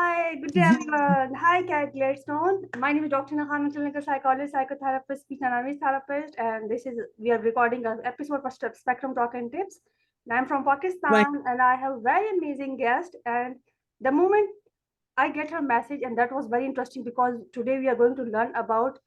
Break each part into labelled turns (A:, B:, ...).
A: Hi, good day everyone. Hi, Gladstone. My name is Dr. Nahan, clinical psychologist, psychotherapist, speech and language therapist, and we are recording an episode for Spectrum Talk and Tips. And I'm from
B: Right.
A: Pakistan, and I have a very amazing guest. And the moment I get her message, and that was very interesting because today we are going to learn about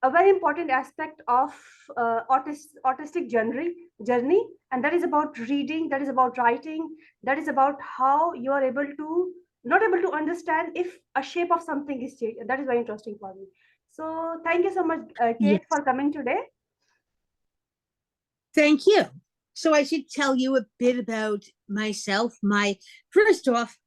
A: a very important aspect of autistic journey, and that is about reading, that is about writing, that is about how you are able to not able to understand if a shape of something is changed. That is very interesting for me. So thank you so much, Kate,
B: Yes.
A: for coming today.
B: Thank you. So I should tell you a bit about myself. First off,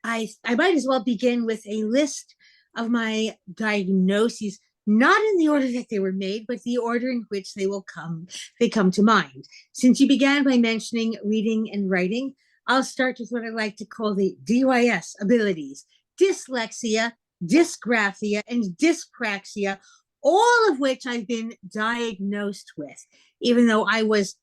B: I might as well begin with a list of my diagnoses, not in the order that they were made, but the order in which they come to mind. Since you began by mentioning reading and writing, I'll start with what I like to call the DYS abilities: dyslexia, dysgraphia, and dyspraxia, all of which I've been diagnosed with, even though I was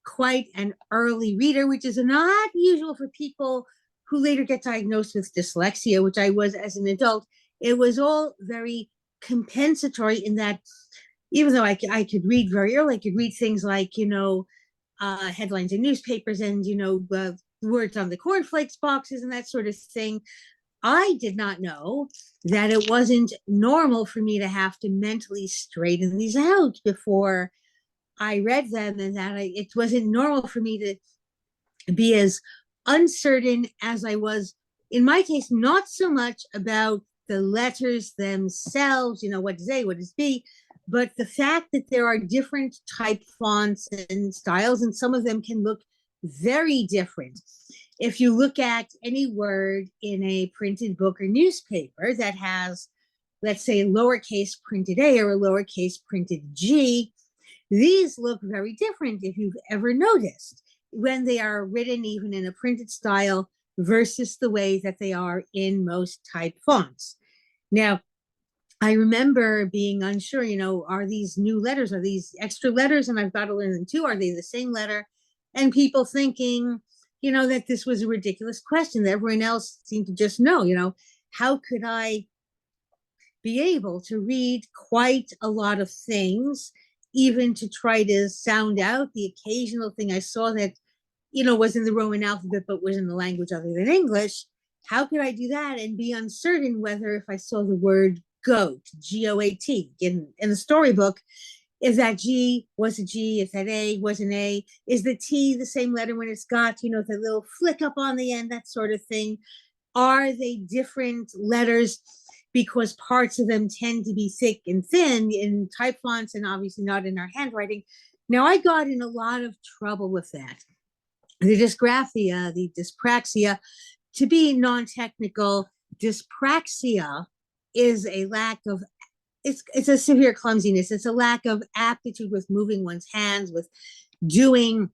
B: quite an early reader, which is not usual for people who later get diagnosed with dyslexia, which I was as an adult. It was all very compensatory in that even though I could read very early, I could read things like, headlines in newspapers and, words on the cornflakes boxes and that sort of thing. I did not know that it wasn't normal for me to have to mentally straighten these out before I read them, and that it wasn't normal for me to be as uncertain as I was. In my case, not so much about the letters themselves, what is A, what is B, but the fact that there are different type fonts and styles, and some of them can look very different. If you look at any word in a printed book or newspaper that has, let's say, lowercase printed A or a lowercase printed G, these look very different if you've ever noticed when they are written even in a printed style versus the way that they are in most type fonts. Now, I remember being unsure, are these new letters, are these extra letters, and I've got to learn them too? Are they the same letter? And people thinking, that this was a ridiculous question, that everyone else seemed to just know, how could I be able to read quite a lot of things, even to try to sound out the occasional thing I saw that, was in the Roman alphabet, but was in the language other than English? How could I do that and be uncertain whether if I saw the word goat, Goat, in the storybook, if that G was a G, if that A was an A, is the T the same letter when it's got, the little flick up on the end, that sort of thing? Are they different letters because parts of them tend to be thick and thin in type fonts and obviously not in our handwriting? Now, I got in a lot of trouble with that. The dysgraphia, the dyspraxia, to be non-technical, dyspraxia is a lack of, it's a severe clumsiness. It's a lack of aptitude with moving one's hands, with doing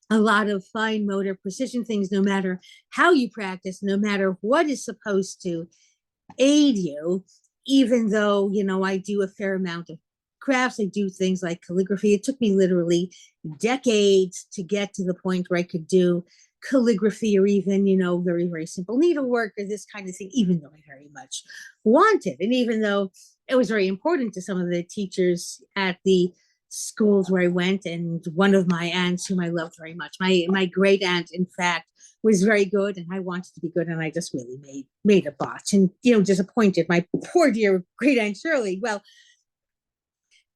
B: a lot of fine motor precision things, no matter how you practice, no matter what is supposed to aid you, even though, I do a fair amount of crafts. I do things like calligraphy. It took me literally decades to get to the point where I could do calligraphy or even, very, very simple needlework or this kind of thing, even though I very much wanted. And even though it was very important to some of the teachers at the schools where I went, and one of my aunts whom I loved very much, my great aunt, in fact, was very good, and I wanted to be good, and I just really made a botch and, disappointed my poor dear great aunt Shirley. Well,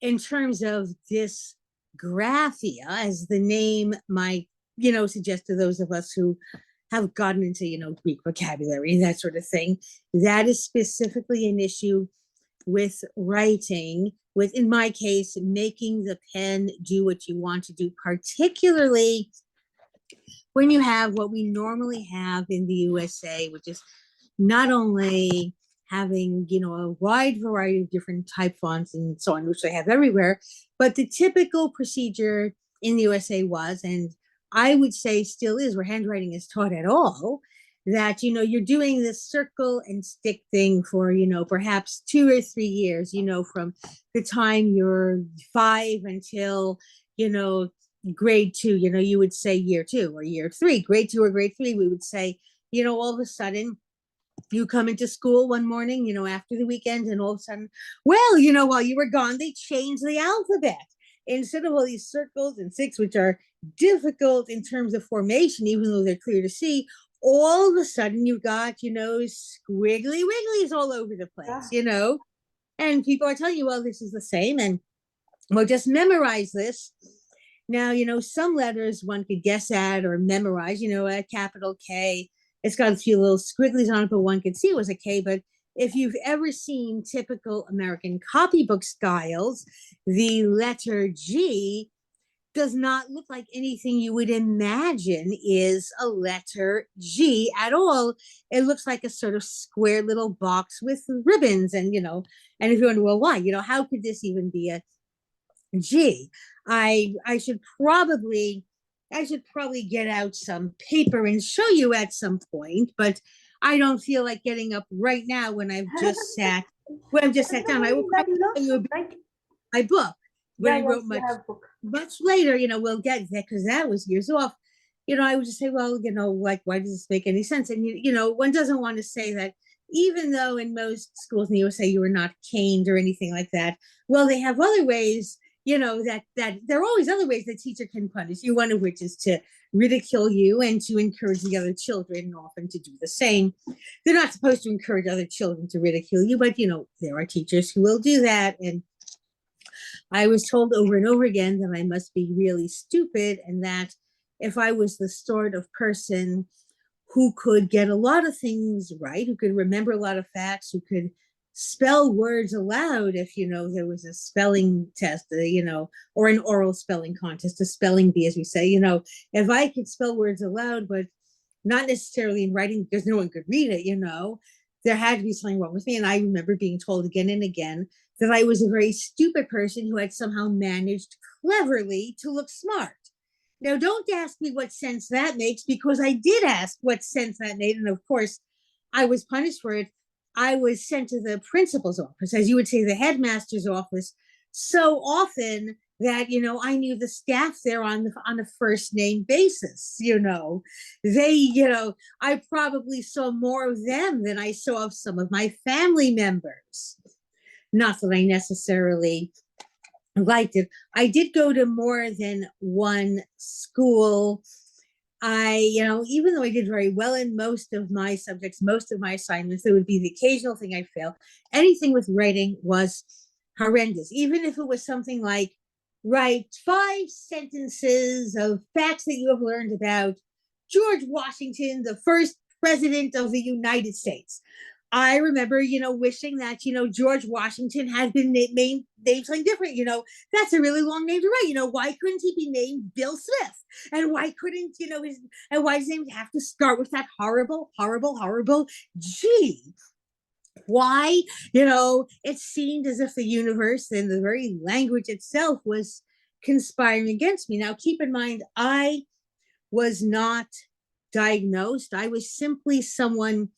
B: in terms of dysgraphia, as the name might, suggest to those of us who have gotten into, Greek vocabulary and that sort of thing, that is specifically an issue with writing, with, in my case, making the pen do what you want to do, particularly when you have what we normally have in the USA, which is not only having, a wide variety of different type fonts and so on, which they have everywhere, but the typical procedure in the USA was, and I would say still is, where handwriting is taught at all, that, you're doing this circle and stick thing for, perhaps 2 or 3 years, from the time you're 5 until, grade 2, you would say year 2 or year 3, grade 2 or grade 3, we would say, all of a sudden you come into school one morning, after the weekend, and all of a sudden, well, while you were gone, they changed the alphabet. Instead of all these circles and six, which are difficult in terms of formation, even though they're clear to see, all of a sudden you got, squiggly wigglies all over the place,
A: Yeah.
B: and people are telling you, well, this is the same. And well, just memorize this. Now, some letters one could guess at or memorize, a capital K. It's got a few little squigglies on it, but one could see it was a K. But if you've ever seen typical American copybook styles, the letter G does not look like anything you would imagine is a letter G at all. It looks like a sort of square little box with ribbons. And, and if you wonder, well, why? How could this even be a G? I should probably get out some paper and show you at some point, but I don't feel like getting up right now when I've just sat down. I will
A: That,
B: probably show you
A: like,
B: my book when
A: yeah,
B: I
A: yes,
B: wrote
A: you have book.
B: much later. We'll get that because that was years off. I would just say, well, like, why does this make any sense? And one doesn't want to say that, even though in most schools in the USA you were not caned or anything like that. Well, they have other ways, that there are always other ways the teacher can punish you, one of which is to ridicule you and to encourage the other children often to do the same. They're not supposed to encourage other children to ridicule you, but there are teachers who will do that. And I was told over and over again that I must be really stupid, and that if I was the sort of person who could get a lot of things right, who could remember a lot of facts, who could spell words aloud if, there was a spelling test, or an oral spelling contest, a spelling bee, as we say, if I could spell words aloud, but not necessarily in writing because no one could read it, there had to be something wrong with me. And I remember being told again and again that I was a very stupid person who had somehow managed cleverly to look smart. Now, don't ask me what sense that makes, because I did ask what sense that made. And of course, I was punished for it. I was sent to the principal's office, as you would say, the headmaster's office, so often that, I knew the staff there on a first name basis. I probably saw more of them than I saw of some of my family members. Not that I necessarily liked it. I did go to more than one school. Even though I did very well in most of my subjects, most of my assignments, there would be the occasional thing I failed. Anything with writing was horrendous. Even if it was something like, write 5 sentences of facts that you have learned about George Washington, the first president of the United States. I remember, wishing that, George Washington had been named something different. That's a really long name to write. Why couldn't he be named Bill Smith? And why couldn't, and why does his name have to start with that horrible, horrible, horrible G? Why? It seemed as if the universe and the very language itself was conspiring against me. Now, keep in mind, I was not diagnosed. I was simply someone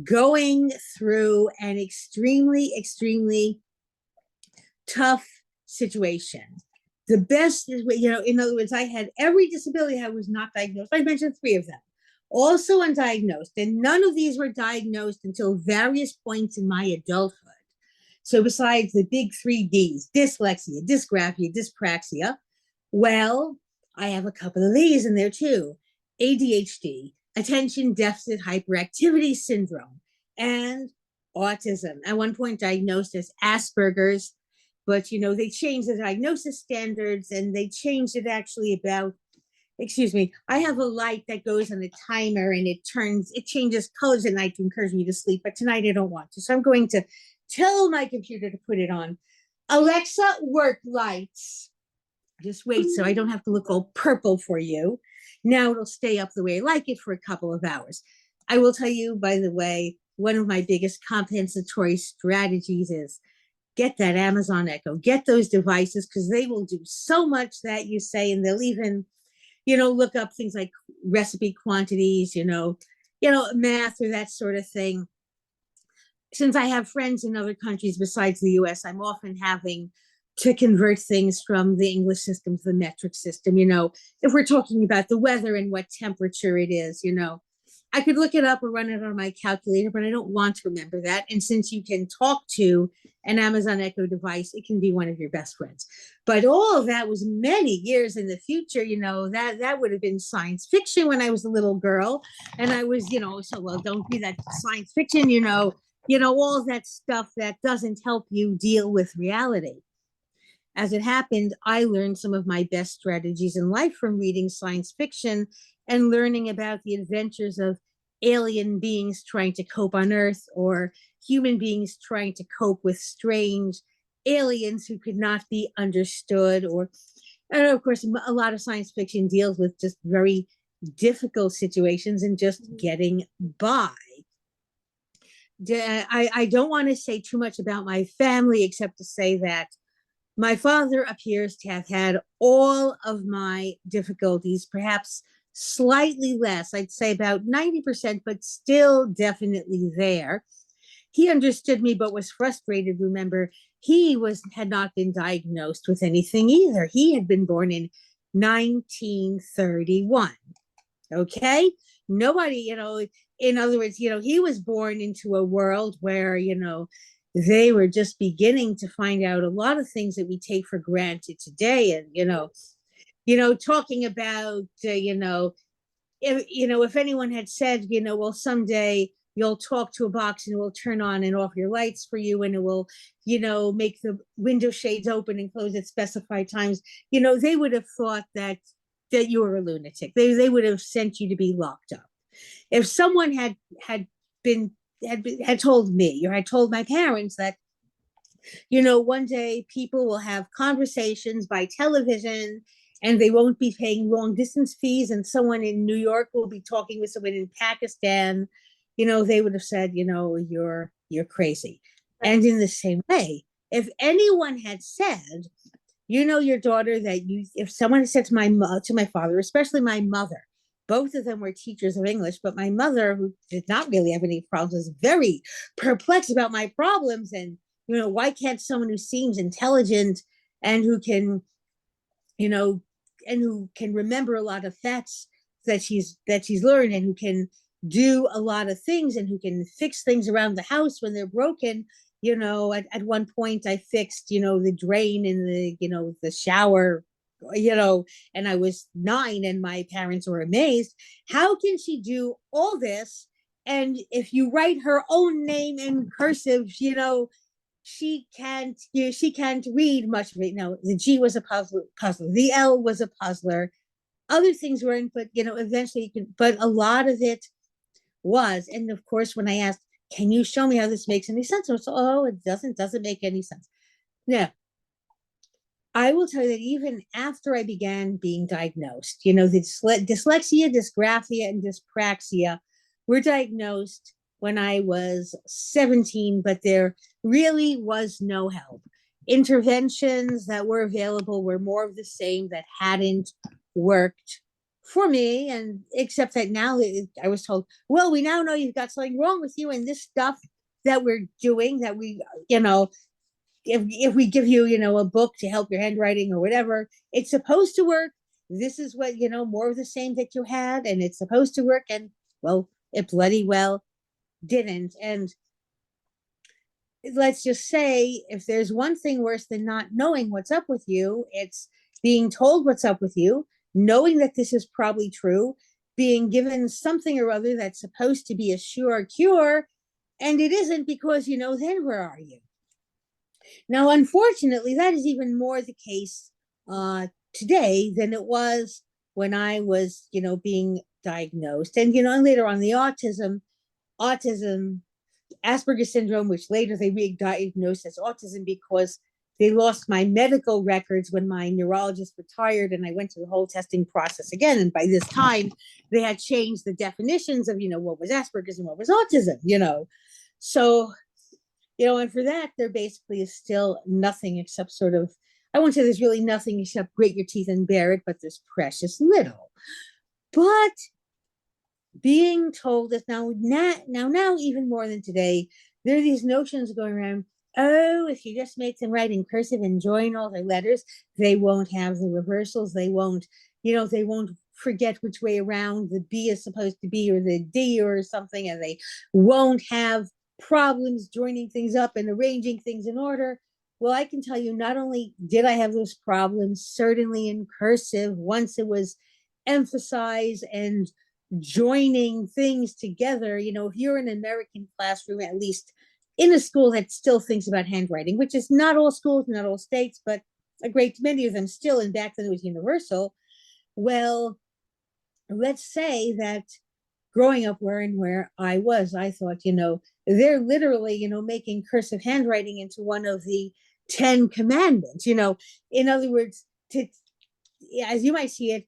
B: going through an extremely, extremely tough situation. The best is, in other words, I had every disability. I was not diagnosed. I mentioned 3 of them, also undiagnosed. And none of these were diagnosed until various points in my adulthood. So besides the big 3 Ds, dyslexia, dysgraphia, dyspraxia, well, I have a couple of these in there too. ADHD, attention deficit hyperactivity syndrome, and autism. At one point diagnosed as Asperger's, but they changed the diagnosis standards, and they changed it actually about, I have a light that goes on a timer, and it changes colors at night to encourage me to sleep, but tonight I don't want to. So I'm going to tell my computer to put it on. Alexa, work lights. Just wait so I don't have to look all purple for you. Now it'll stay up the way I like it for a couple of hours. I will tell you, by the way, one of my biggest compensatory strategies is get that Amazon Echo, get those devices, because they will do so much that you say, and they'll even, look up things like recipe quantities, math or that sort of thing. Since I have friends in other countries besides the US, I'm often having to convert things from the English system to the metric system. If we're talking about the weather and what temperature it is, I could look it up or run it on my calculator, but I don't want to remember that. And since you can talk to an Amazon Echo device, it can be one of your best friends. But all of that was many years in the future. That would have been science fiction when I was a little girl. And I was, so, well, don't be that science fiction, all of that stuff that doesn't help you deal with reality. As it happened, I learned some of my best strategies in life from reading science fiction and learning about the adventures of alien beings trying to cope on Earth, or human beings trying to cope with strange aliens who could not be understood. And of course, a lot of science fiction deals with just very difficult situations and just getting by. I don't want to say too much about my family, except to say that my father appears to have had all of my difficulties, perhaps slightly less. I'd say about 90%, but still definitely there. He understood me, but was frustrated. Remember, he had not been diagnosed with anything either. He had been born in 1931. Okay? Nobody, in other words, he was born into a world where, they were just beginning to find out a lot of things that we take for granted today. And, talking about, if anyone had said, well, someday you'll talk to a box and it will turn on and off your lights for you, and it will, make the window shades open and close at specified times, they would have thought that you were a lunatic. They would have sent you to be locked up. If someone had told me, or had told my parents that, one day people will have conversations by television and they won't be paying long distance fees, and someone in New York will be talking with someone in Pakistan, they would have said, you're crazy. And in the same way, if anyone had said, your daughter, that if someone had said to my father, especially my mother, both of them were teachers of English, but my mother, who did not really have any problems, was very perplexed about my problems. And, why can't someone who seems intelligent and who can, and who can remember a lot of facts that she's learned, and who can do a lot of things, and who can fix things around the house when they're broken. At one point I fixed, the drain in the shower, and I was 9, and my parents were amazed. How can she do all this? And if you write her own name in cursive, she can't read much of it. The G was a puzzler, the L was a puzzler. Other things weren't, but eventually you can, but a lot of it was. And of course, when I asked, can you show me how this makes any sense? It doesn't make any sense. Now, I will tell you that even after I began being diagnosed, the dyslexia, dysgraphia, and dyspraxia were diagnosed when I was 17, but there really was no help. Interventions that were available were more of the same that hadn't worked for me. And except that now I was told, well, we now know you've got something wrong with you, and this stuff that we're doing, that we, if we give you, a book to help your handwriting or whatever, it's supposed to work. This is what, more of the same that you had, and it's supposed to work. And well, it bloody well didn't. And let's just say, if there's one thing worse than not knowing what's up with you, it's being told what's up with you, knowing that this is probably true, being given something or other that's supposed to be a sure cure, and it isn't, because, then where are you? Now, unfortunately, that is even more the case today than it was when I was, being diagnosed. And, and later on, the autism, Asperger's syndrome, which later they re-diagnosed as autism because they lost my medical records when my neurologist retired, and I went through the whole testing process again. And by this time, they had changed the definitions of, what was Asperger's and what was autism, So, and for that, there basically is still nothing except sort of, I won't say there's really nothing except grit your teeth and bear it, but there's precious little. But being told that now, even more than today, there are these notions going around, oh, if you just make them write in cursive and join all their letters, they won't have the reversals. They won't forget which way around the B is supposed to be or the D or something, and they won't have problems joining things up and arranging things in order. Well, I can tell you, not only did I have those problems, certainly in cursive, once it was emphasized and joining things together, if you're in an American classroom, at least in a school that still thinks about handwriting, which is not all schools, not all states, but a great many of them still, and back then it was universal. Well, let's say that growing up where I was, I thought, they're literally, making cursive handwriting into one of the 10 commandments. In other words, as you might see it,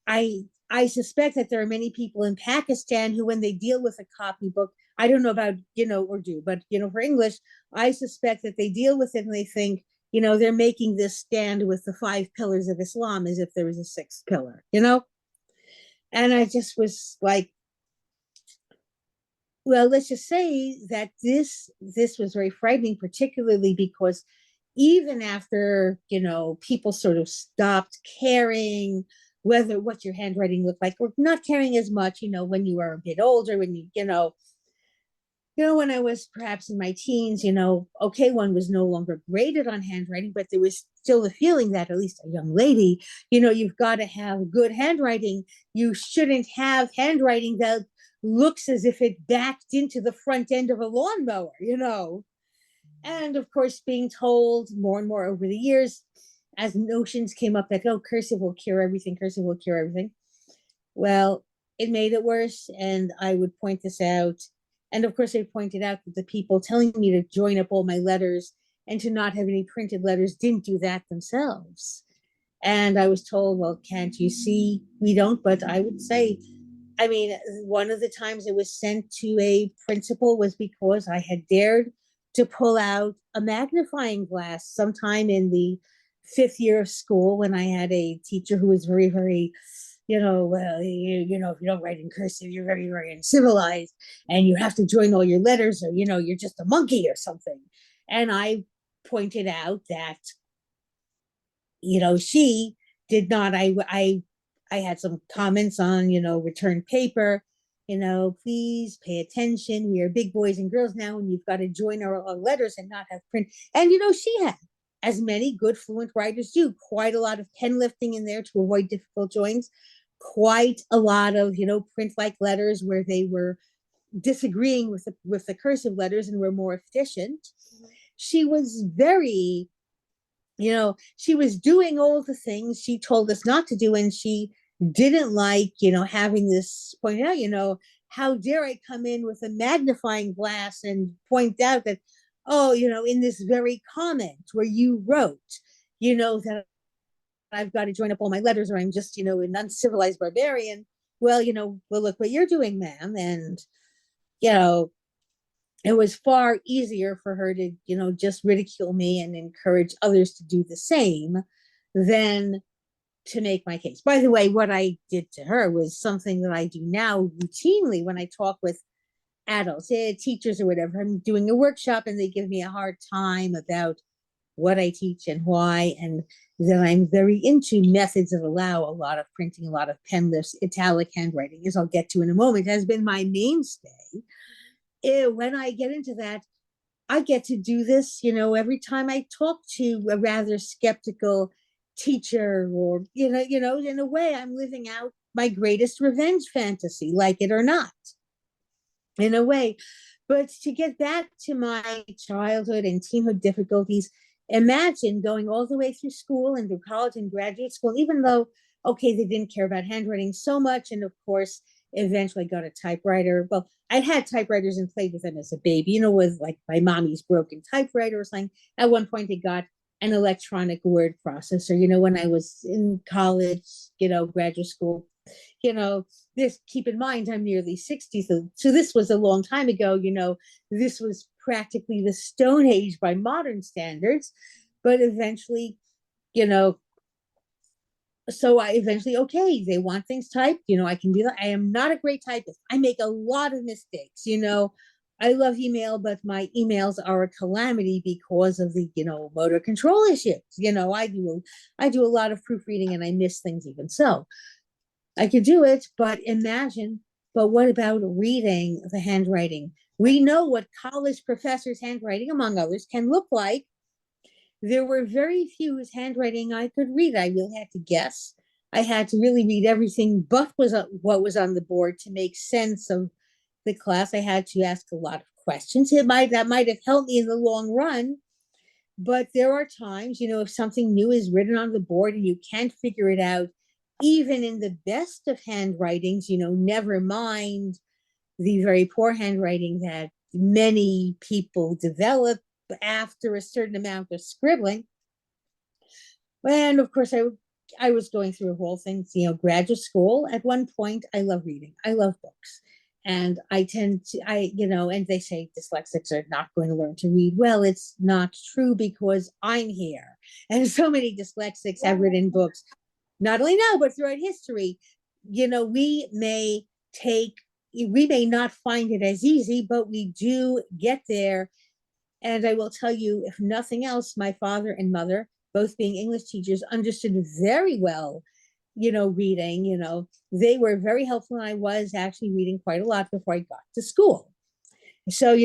B: I suspect that there are many people in Pakistan who, when they deal with a copybook, I don't know about, Urdu, but, for English, I suspect that they deal with it and they think, they're making this stand with the 5 pillars of Islam as if there was a 6th pillar. And I just was like, well, let's just say that this was very frightening, particularly because even after, people sort of stopped caring what your handwriting looked like, or not caring as much, when you were a bit older, when when I was perhaps in my teens, okay, one was no longer graded on handwriting, but there was still the feeling that, at least a young lady, you've got to have good handwriting. You shouldn't have handwriting that looks as if it backed into the front end of a lawnmower. And of course, being told more and more over the years, as notions came up that, oh, cursive will cure everything, cursive will cure everything. Well, it made it worse. And I would point this out. And of course, I pointed out that the people telling me to join up all my letters and to not have any printed letters didn't do that themselves. And I was told, well, can't you see we don't? But I would say, I mean, one of the times it was sent to a principal was because I had dared to pull out a magnifying glass sometime in the 5th year of school, when I had a teacher who was very, very, well, if you don't write in cursive, you're very, very uncivilized, and you have to join all your letters, or, you're just a monkey or something. And I pointed out that, she did not, I had some comments on, return paper, please pay attention. We are big boys and girls now, and you've got to join our letters and not have print. And, she had, as many good fluent writers do, quite a lot of pen lifting in there to avoid difficult joins, quite a lot of, print-like letters where they were disagreeing with the cursive letters and were more efficient. She was very, she was doing all the things she told us not to do, and she didn't like, having this pointed out, how dare I come in with a magnifying glass and point out that, oh, in this very comment where you wrote, that I've got to join up all my letters, or I'm just, an uncivilized barbarian. Well, look what you're doing, ma'am. And, it was far easier for her to, just ridicule me and encourage others to do the same than to make my case. By the way, what I did to her was something that I do now routinely when I talk with adults, teachers or whatever. I'm doing a workshop and they give me a hard time about what I teach and why, and that I'm very into methods that allow a lot of printing, a lot of pen lifts, italic handwriting, as I'll get to in a moment, has been my mainstay. When I get into that, I get to do this, every time I talk to a rather skeptical teacher, or, in a way, I'm living out my greatest revenge fantasy, like it or not, in a way. But to get back to my childhood and teenhood difficulties, imagine going all the way through school and through college and graduate school, even though, okay, they didn't care about handwriting so much. And of course, eventually got a typewriter. Well, I'd had typewriters and played with them as a baby, with like my mommy's broken typewriter or something. At one point, they got an electronic word processor, when I was in college, graduate school. This, keep in mind, I'm nearly 60, so this was a long time ago. This was practically the Stone Age by modern standards. But eventually, so I eventually, okay, they want things typed, I can do that. I am not a great typist. I make a lot of mistakes, I love email, but my emails are a calamity because of the, motor control issues. I do a lot of proofreading and I miss things even so. I could do it, but what about reading the handwriting? We know what college professors' handwriting, among others, can look like. There were very few whose handwriting I could read. I really had to guess. I had to really read everything but what was on the board to make sense of the class. I had to ask a lot of questions. That might have helped me in the long run, but there are times, if something new is written on the board and you can't figure it out, even in the best of handwritings, never mind the very poor handwriting that many people develop after a certain amount of scribbling. And of course, I was going through a whole thing, graduate school. At one point, I love reading. I love books. And and they say dyslexics are not going to learn to read. Well, it's not true because I'm here. And so many dyslexics have written books, not only now, but throughout history. We may not find it as easy, but we do get there. And I will tell you, if nothing else, my father and mother, both being English teachers, understood very well, reading. They were very helpful. And I was actually reading quite a lot before I got to school. So,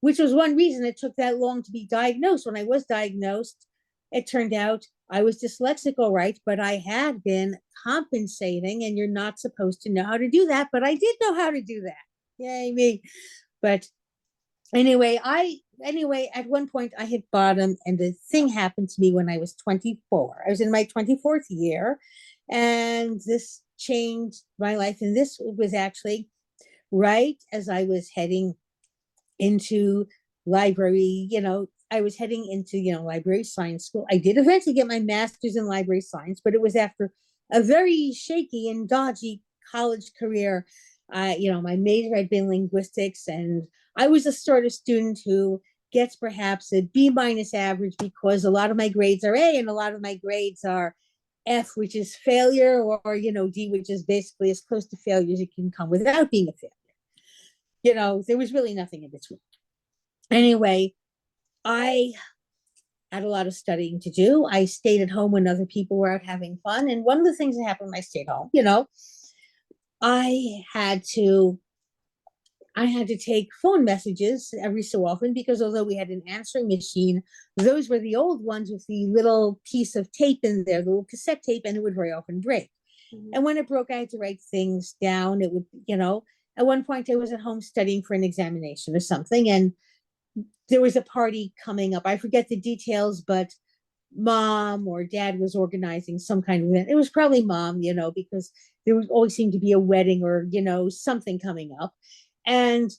B: which was one reason it took that long to be diagnosed. When I was diagnosed, it turned out I was dyslexic, all right, but I had been compensating, and you're not supposed to know how to do that. But I did know how to do that. Yay, me. But anyway, at one point I hit bottom, and the thing happened to me when I was 24. I was in my 24th year, and this changed my life. And this was actually right as I was heading into library, I was heading into, library science school. I did eventually get my master's in library science, but it was after a very shaky and dodgy college career. My major had been linguistics, and I was a sort of student who gets perhaps a B minus average because a lot of my grades are A and a lot of my grades are F, which is failure, or D, which is basically as close to failure as you can come without being a failure. There was really nothing in between. Anyway, I had a lot of studying to do. I stayed at home when other people were out having fun. And one of the things that happened when I stayed home, I had to take phone messages every so often, because although we had an answering machine, those were the old ones with the little piece of tape in there, the little cassette tape, and it would very often break. Mm-hmm. And when it broke, I had to write things down. It would, at one point I was at home studying for an examination or something, and there was a party coming up. I forget the details, but mom or dad was organizing some kind of event. It was probably mom, because there was always seemed to be a wedding or, something coming up. And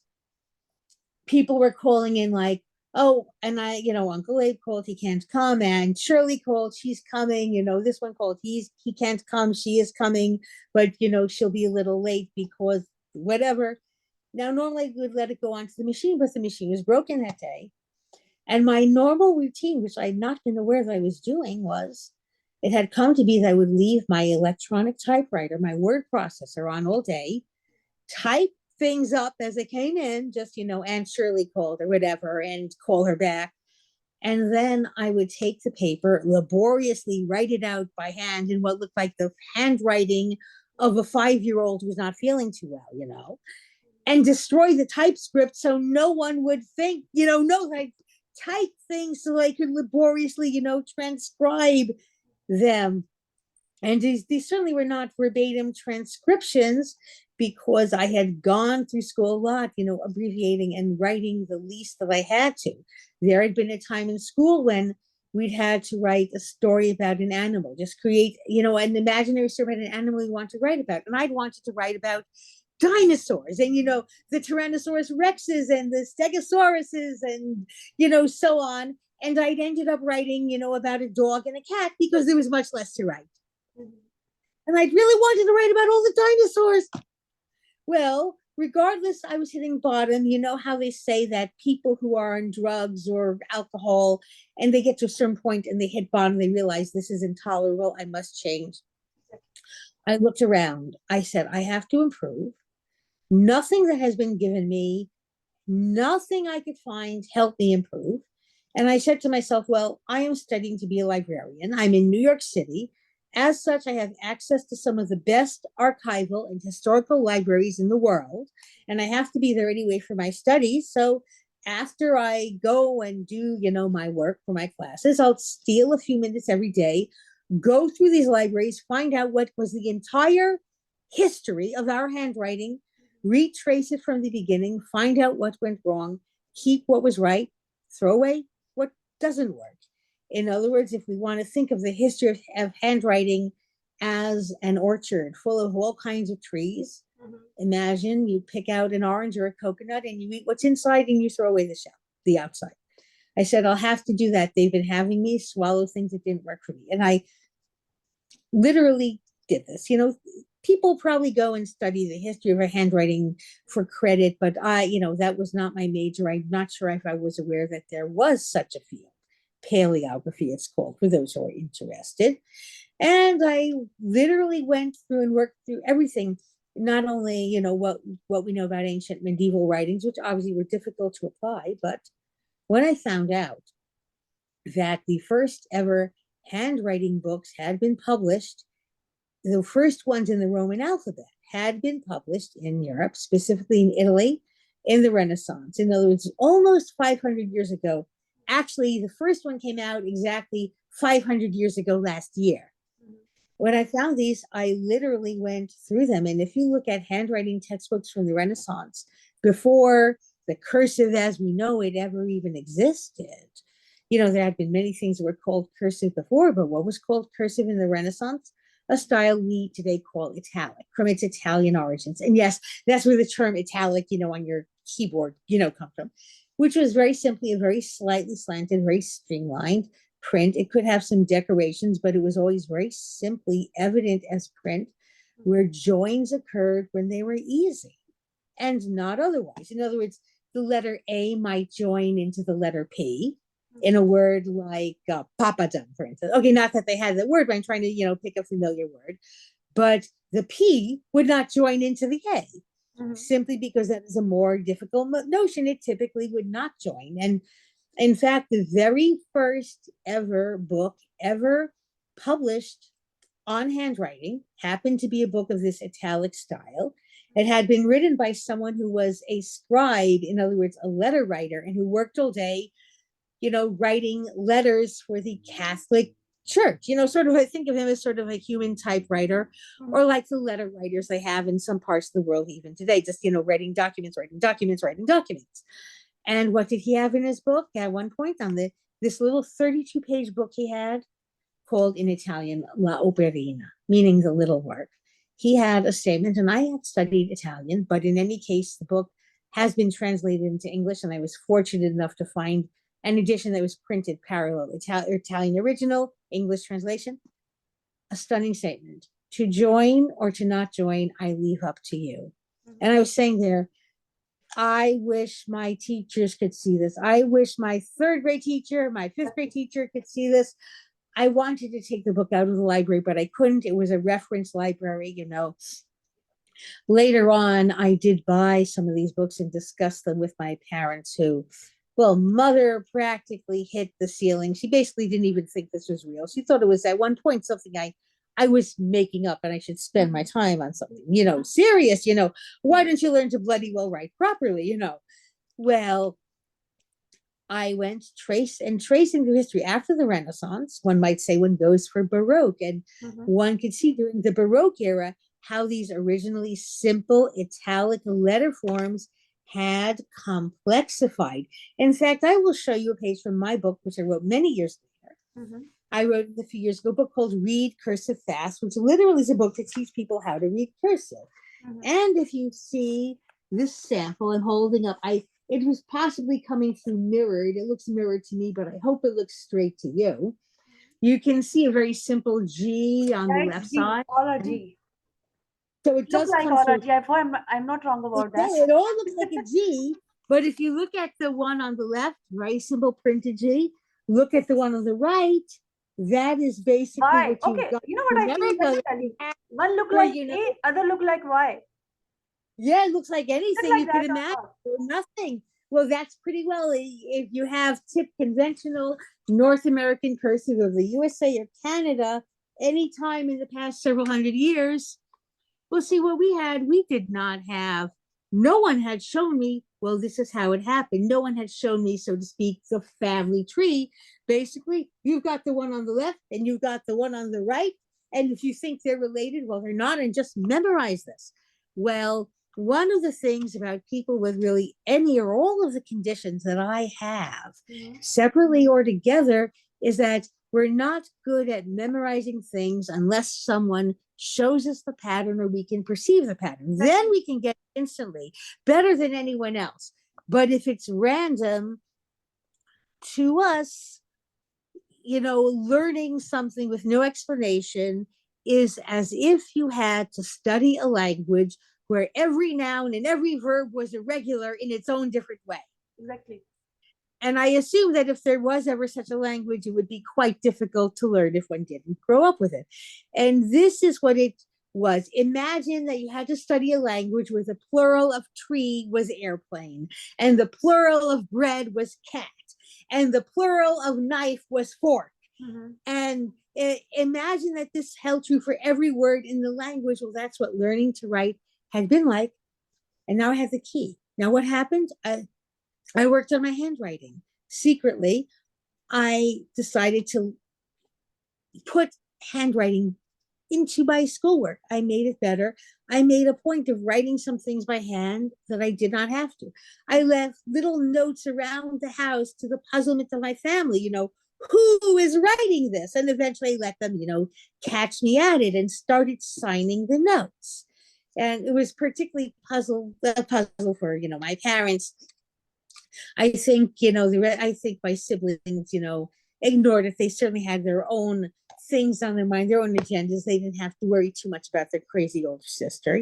B: people were calling in like, oh, and Uncle Abe called, he can't come. And Shirley called, she's coming. This one called, he can't come, she is coming, but, she'll be a little late because whatever. Now, normally we would let it go onto the machine, but the machine was broken that day. And my normal routine, which I had not been aware that I was doing, was it had come to be that I would leave my electronic typewriter, my word processor on all day, type things up as they came in, just, Aunt Shirley called or whatever, and call her back. And then I would take the paper, laboriously write it out by hand in what looked like the handwriting of a 5-year-old who was not feeling too well, and destroy the typescript so no one would think, know that I type things so I could laboriously, transcribe them. And these certainly were not verbatim transcriptions, because I had gone through school a lot, abbreviating and writing the least that I had to. There had been a time in school when we'd had to write a story about an animal, just create, an imaginary story about an animal we want to write about. And I'd wanted to write about dinosaurs and the Tyrannosaurus rexes and the Stegosauruses and so on. And I'd ended up writing about a dog and a cat because there was much less to write. And I really wanted to write about all the dinosaurs. Well, regardless, I was hitting bottom. You know how they say that people who are on drugs or alcohol and they get to a certain point and they hit bottom, they realize this is intolerable, I must change. I looked around. I said, I have to improve. Nothing that has been given me Nothing I could find helped me improve. And I said to myself, well, I am studying to be a librarian. I'm in New York City. As such, I have access to some of the best archival and historical libraries in the world. And I have to be there anyway for my studies. So after I go and do, my work for my classes, I'll steal a few minutes every day, go through these libraries, find out what was the entire history of our handwriting, retrace it from the beginning, find out what went wrong, keep what was right, throw away what doesn't work. In other words, if we want to think of the history of handwriting as an orchard full of all kinds of trees, imagine you pick out an orange or a coconut and you eat what's inside and you throw away the shell, the outside. I said, I'll have to do that. They've been having me swallow things that didn't work for me. And I literally did this. People probably go and study the history of a handwriting for credit, but that was not my major. I'm not sure if I was aware that there was such a field. Paleography, it's called, for those who are interested. And I literally went through and worked through everything, not only, what we know about ancient medieval writings, which obviously were difficult to apply, but when I found out that the first ever handwriting books had been published, the first ones in the Roman alphabet had been published in Europe, specifically in Italy, in the Renaissance. In other words, almost 500 years ago. Actually, the first one came out exactly 500 years ago last year. When I found these, I literally went through them. And if you look at handwriting textbooks from the Renaissance, before the cursive as we know it ever even existed, there had been many things that were called cursive before, but what was called cursive in the Renaissance? A style we today call italic, from its Italian origins. And yes, that's where the term italic, on your keyboard, come from, which was very simply a very slightly slanted, very streamlined print. It could have some decorations, but it was always very simply evident as print, where joins occurred when they were easy and not otherwise. In other words, the letter A might join into the letter P in a word like papadum, for instance. Okay, not that they had that word, but I'm trying to, pick a familiar word. But the P would not join into the A. Simply because that is a more difficult notion. It typically would not join. And in fact, the very first ever book ever published on handwriting happened to be a book of this italic style. It had been written by someone who was a scribe, in other words, a letter writer, and who worked all day, writing letters for the Catholic Church. Sort of, I think of him as sort of a human typewriter, or like the letter writers they have in some parts of the world even today, just, writing documents. And what did he have in his book at one point on this little 32-page book he had called in Italian La Operina, meaning the little work? He had a statement, and I had studied Italian, but in any case, the book has been translated into English, and I was fortunate enough to find an edition that was printed parallel, Italian original, English translation. A stunning statement. To join or to not join, I leave up to you. And I was saying there, I wish my teachers could see this. I wish my third grade teacher, my fifth grade teacher could see this. I wanted to take the book out of the library, but I couldn't. It was a reference library, Later on, I did buy some of these books and discuss them with my parents, who, well, mother practically hit the ceiling. She basically didn't even think this was real. She thought it was at one point something I was making up, and I should spend my time on something, serious, why don't you learn to bloody well write properly, Well, I went tracing through history after the Renaissance. One might say one goes for Baroque, and one could see during the Baroque era how these originally simple italic letter forms had complexified. In fact, I will show you a page from my book, which I wrote many years later. I wrote a few years ago a book called Read Cursive Fast, which literally is a book to teach people how to read cursive. And if you see this sample I'm holding up, it was possibly coming through mirrored. It looks mirrored to me, but I hope it looks straight to you. You can see a very simple G on the left side.
A: All a G.
B: So it does
A: like
B: come
A: all
B: through.
A: a G. I'm not wrong about that.
B: It all looks like a G, but if you look at the one on the left, very simple printed G, look at the one on the right, that is basically
A: Y.
B: what you've got.
A: You know what I think? Let me tell you. One look like A, other look like Y.
B: Yeah, it looks like anything
A: like
B: you could
A: that,
B: imagine. Nothing. Well, that's pretty well. If you have tip conventional North American cursive of the USA or Canada, anytime in the past several hundred years, well, see, what we did not have. No one had shown me, well, this is how it happened. No one had shown me, so to speak, the family tree. Basically, you've got the one on the left and you've got the one on the right. And if you think they're related, well, they're not, and just memorize this. Well, one of the things about people with really any or all of the conditions that I have, separately or together, is that we're not good at memorizing things unless someone shows us the pattern or we can perceive the pattern. Then we can get it instantly, better than anyone else. But if it's random, to us, learning something with no explanation is as if you had to study a language where every noun and every verb was irregular in its own different way.
A: Exactly.
B: And I assume that if there was ever such a language, it would be quite difficult to learn if one didn't grow up with it. And this is what it was. Imagine that you had to study a language where the plural of tree was airplane, and the plural of bread was cat, and the plural of knife was fork. And imagine that this held true for every word in the language. Well, that's what learning to write had been like. And now I have the key. Now, what happened? I worked on my handwriting. Secretly, I decided to put handwriting into my schoolwork. I made it better. I made a point of writing some things by hand that I did not have to. I left little notes around the house to the puzzlement of my family, who is writing this? And eventually let them, catch me at it, and started signing the notes. And it was particularly a puzzle for, my parents. I think, I think my siblings, ignored it. They certainly had their own things on their mind, their own agendas. They didn't have to worry too much about their crazy older sister.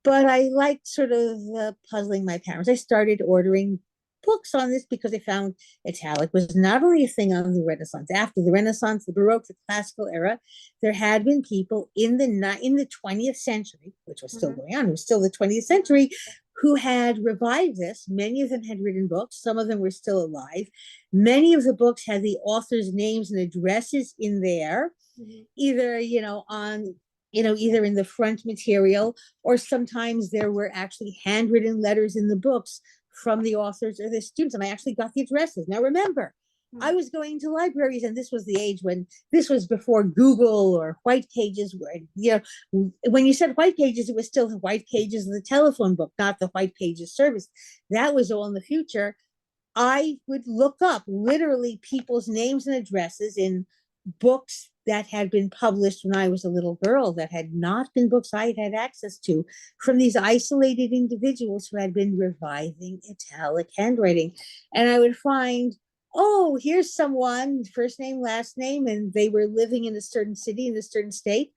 B: But I liked sort of puzzling my parents. I started ordering books on this because I found italic was not only a thing on the Renaissance. After the Renaissance, the Baroque, the Classical era, there had been people in the 20th century, which was still going on, it was still the 20th century, who had revived this. Many of them had written books. Some of them were still alive. Many of the books had the authors' names and addresses in there, either, either in the front material, or sometimes there were actually handwritten letters in the books from the authors or the students. And I actually got the addresses. Now, remember, I was going to libraries, and this was the age when this was before Google or white pages. When you said white pages, it was still the white pages of the telephone book, not the white pages service. That was all in the future. I would look up literally people's names and addresses in books that had been published when I was a little girl, that had not been books I had had access to, from these isolated individuals who had been reviving italic handwriting. And I would find, oh, here's someone, first name, last name, and they were living in a certain city, in a certain state.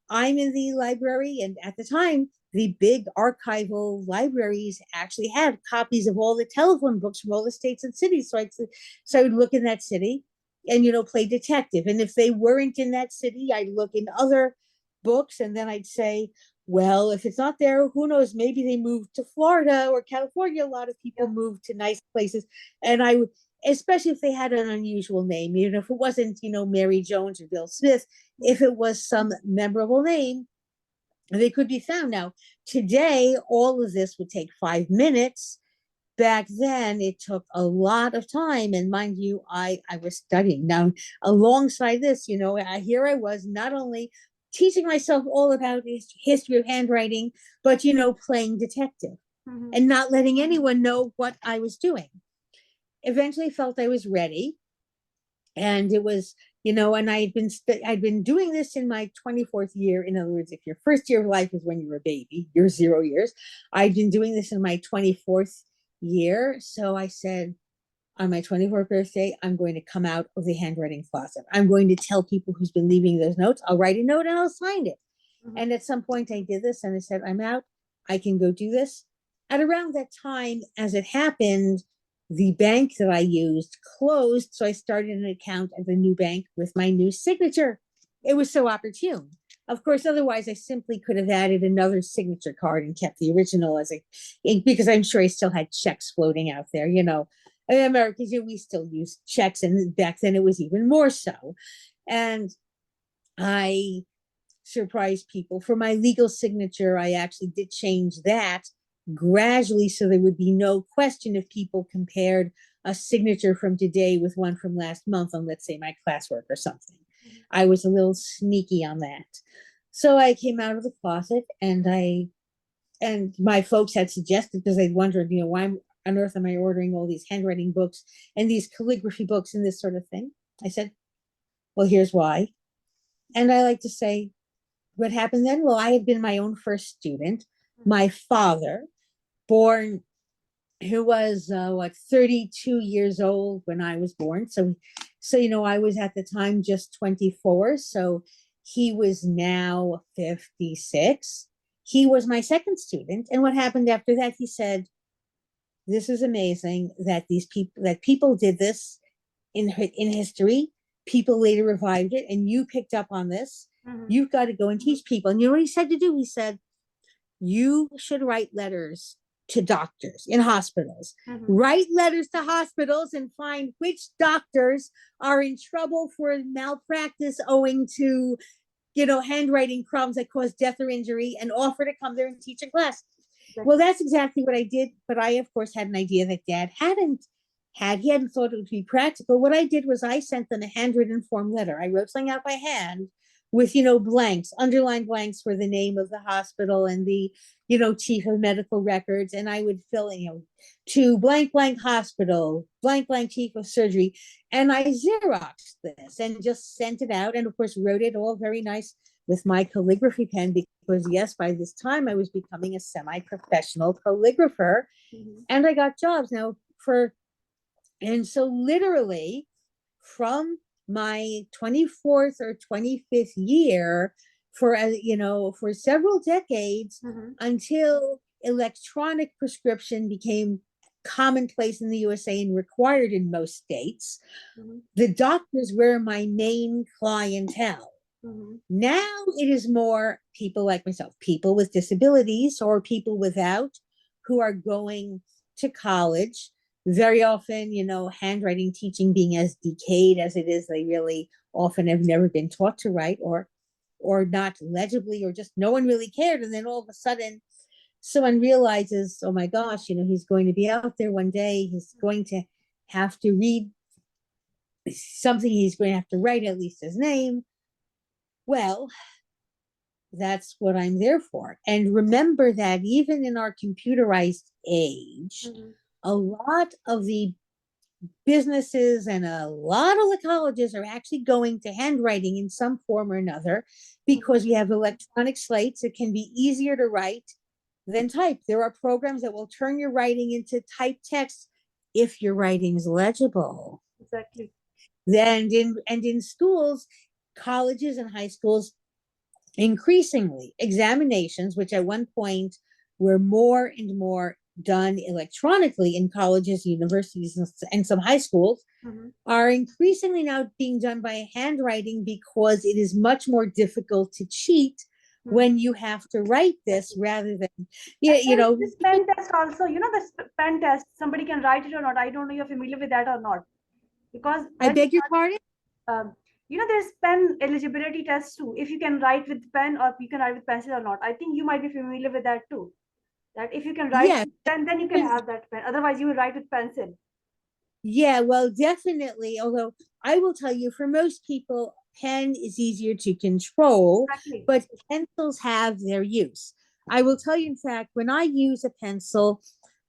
B: I'm in the library, and at the time, the big archival libraries actually had copies of all the telephone books from all the states and cities. So I would look in that city and, play detective. And if they weren't in that city, I'd look in other books, and then I'd say, well, if it's not there, who knows? Maybe they moved to Florida or California. A lot of people moved to nice places. And I would, especially if they had an unusual name, if it wasn't, Mary Jones or Bill Smith, if it was some memorable name, they could be found. Now, today, all of this would take 5 minutes. Back then, it took a lot of time. And mind you, I was studying. Now, alongside this, here I was not only teaching myself all about the history of handwriting, but, playing detective and not letting anyone know what I was doing. Eventually felt I was ready. And it was, and I'd been doing this in my 24th year. In other words, if your first year of life is when you're a baby, you're 0 years. I'd been doing this in my 24th year. So I said, on my 24th birthday, I'm going to come out of the handwriting closet. I'm going to tell people who's been leaving those notes. I'll write a note and I'll sign it. And at some point I did this, and I said, I'm out. I can go do this. At around that time, as it happened, the bank that I used closed. So I started an account at the new bank with my new signature. It was so opportune. Of course, otherwise I simply could have added another signature card and kept the original as because I'm sure I still had checks floating out there, In America, we still use checks, and back then it was even more so. And I surprised people. For my legal signature, I actually did change that gradually so there would be no question if people compared a signature from today with one from last month on, let's say, my classwork or something. I was a little sneaky on that. So I came out of the closet, and my folks had suggested, because they'd wondered, why on earth am I ordering all these handwriting books and these calligraphy books and this sort of thing? I said, well, here's why. And I like to say, what happened then? Well, I had been my own first student. My father, born, who was 32 years old when I was born. So I was at the time just 24. So he was now 56. He was my second student. And what happened after that? He said, "This is amazing that people did this in history. People later revived it, and you picked up on this. You've got to go and teach people." And you know what he said to do? He said, "You should write letters to doctors in hospitals. Write letters to hospitals and find which doctors are in trouble for malpractice owing to, handwriting problems that cause death or injury, and offer to come there and teach a class." Well, that's exactly what I did. But I, of course, had an idea that Dad hadn't had. He hadn't thought it would be practical. What I did was I sent them a handwritten form letter. I wrote something out by hand with, blanks, underlined blanks for the name of the hospital and the, chief of medical records. And I would fill in, to blank, blank hospital, blank, blank chief of surgery. And I Xeroxed this and just sent it out. And of course, wrote it all very nice with my calligraphy pen, because yes, by this time I was becoming a semi-professional calligrapher. And I got jobs and so literally from my 24th or 25th year for several decades, until electronic prescription became commonplace in the USA and required in most states, the doctors were my main clientele. Now it is more people like myself, people with disabilities or people without, who are going to college. Very often, handwriting teaching being as decayed as it is, they really often have never been taught to write, or not legibly, or just no one really cared. And then all of a sudden, someone realizes, oh my gosh, he's going to be out there one day. He's going to have to read something. He's going to have to write at least his name. Well, that's what I'm there for. And remember that even in our computerized age, a lot of the businesses and a lot of the colleges are actually going to handwriting in some form or another, because we have electronic slates. It can be easier to write than type. There are programs that will turn your writing into typed text if your writing's legible.
A: Exactly.
B: In schools, colleges and high schools, increasingly examinations, which at one point were more and more done electronically in colleges, universities, and some high schools, are increasingly now being done by handwriting, because it is much more difficult to cheat when you have to write this rather than,
A: this pen test also, this pen test, somebody can write it or not. I don't know if you're familiar with that or not, because
B: I beg your pardon?
A: There's pen eligibility tests too. If you can write with pen or you can write with pencil or not. I think you might be familiar with that too. That if you can write with pen, then you can have that pen. Otherwise, you will write with pencil.
B: Yeah, well, definitely. Although I will tell you, for most people, pen is easier to control, but pencils have their use. I will tell you, in fact, when I use a pencil,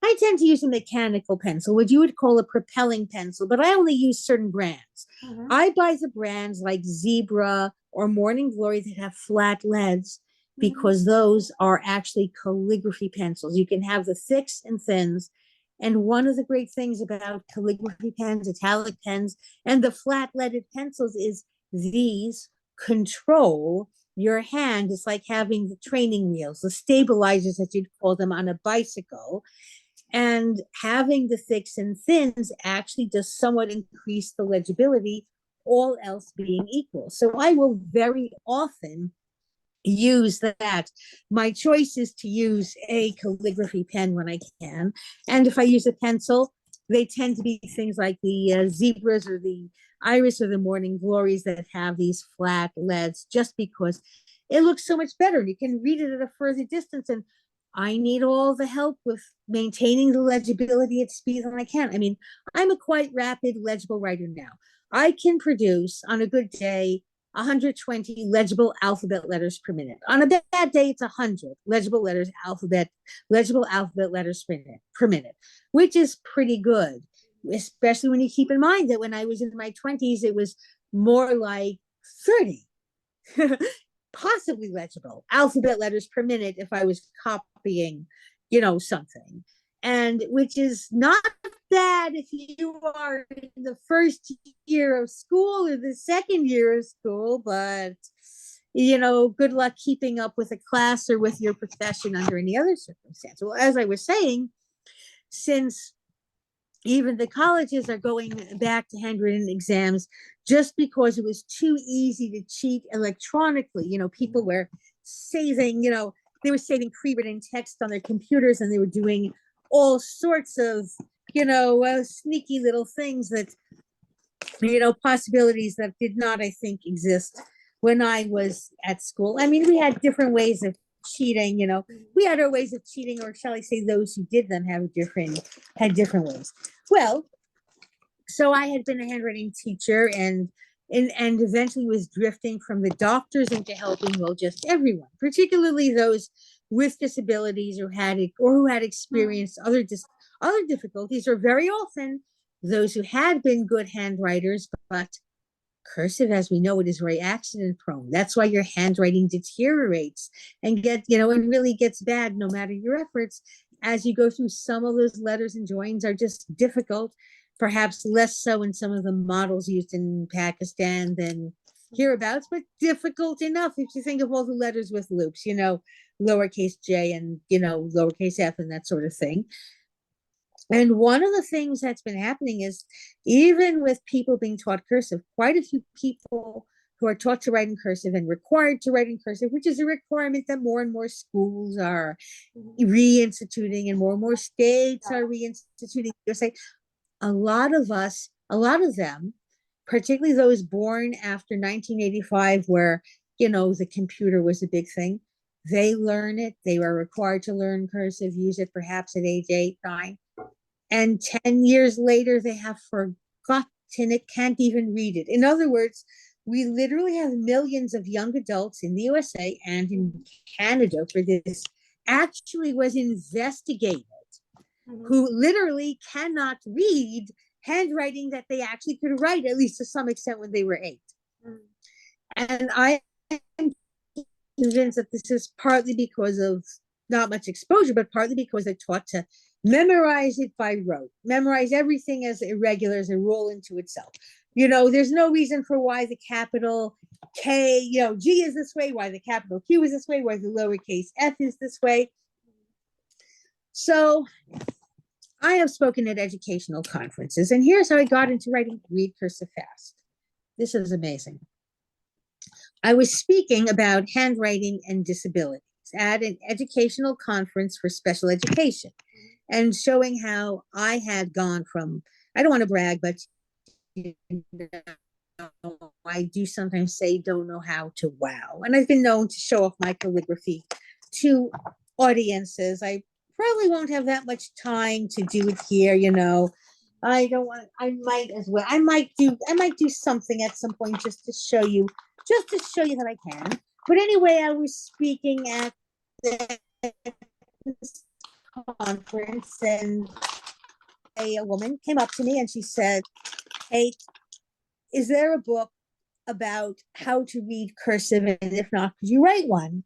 B: I tend to use a mechanical pencil, what you would call a propelling pencil, but I only use certain brands. I buy the brands like Zebra or Morning Glory that have flat leads, because those are actually calligraphy pencils. You can have the thicks and thins. And one of the great things about calligraphy pens, italic pens, and the flat leaded pencils is these control your hand. It's like having the training wheels, the stabilizers, as you'd call them, on a bicycle. And having the thicks and thins actually does somewhat increase the legibility, all else being equal. So I will very often use that. My choice is to use a calligraphy pen when I can. And if I use a pencil, they tend to be things like the zebras or the iris or the morning glories that have these flat leads, just because it looks so much better. You can read it at a further distance. And I need all the help with maintaining the legibility at speed that I can. I mean, I'm a quite rapid legible writer now. I can produce on a good day 120 legible alphabet letters per minute. On a bad day, it's 100 legible alphabet letters per minute, which is pretty good, especially when you keep in mind that when I was in my 20s, it was more like 30 possibly legible alphabet letters per minute if I was copying, something. And which is not bad if you are in the first year of school or the second year of school, but good luck keeping up with a class or with your profession under any other circumstance. Well, as I was saying, since even the colleges are going back to handwritten exams just because it was too easy to cheat electronically. People were saving, they were saving pre-written text on their computers, and they were doing all sorts of, sneaky little things that, possibilities that did not, I think, exist when I was at school. I mean, we had different ways of cheating, we had our ways of cheating, or shall I say those who did them had different ways. Well, so I had been a handwriting teacher and eventually was drifting from the doctors into helping, well, just everyone, particularly those with disabilities or who had experienced other difficulties, or very often those who had been good handwriters, but cursive, as we know it, is very accident prone. That's why your handwriting deteriorates and really gets bad no matter your efforts as you go through. Some of those letters and joins are just difficult, perhaps less so in some of the models used in Pakistan than hereabouts, but difficult enough if you think of all the letters with loops, lowercase j and, lowercase f and that sort of thing. And one of the things that's been happening is, even with people being taught cursive, quite a few people who are taught to write in cursive and required to write in cursive, which is a requirement that more and more schools are reinstituting and more states are reinstituting. A lot of them, particularly those born after 1985, where, the computer was a big thing, they learn it. They were required to learn cursive, use it perhaps at age 8, 9. And 10 years later, they have forgotten it, can't even read it. In other words, we literally have millions of young adults in the USA and in Canada, for this actually was investigated, who literally cannot read handwriting that they actually could write, at least to some extent, when they were 8. And I am convinced that this is partly because of not much exposure, but partly because they're taught to memorize it by rote, memorize everything as irregular, as a rule into itself. There's no reason for why the capital K, G is this way, why the capital Q is this way, why the lowercase f is this way. So I have spoken at educational conferences, and here's how I got into writing Read Cursive Fast. This is amazing. I was speaking about handwriting and disabilities at an educational conference for special education, and showing how I had gone from, I don't want to brag, but I do sometimes say don't know how to wow. And I've been known to show off my calligraphy to audiences. I probably won't have that much time to do it here, I don't want, I might as well. I might do something at some point just to show you that I can. But anyway, I was speaking at the conference, and a woman came up to me and she said, "Hey, is there a book about how to read cursive? And if not, could you write one?"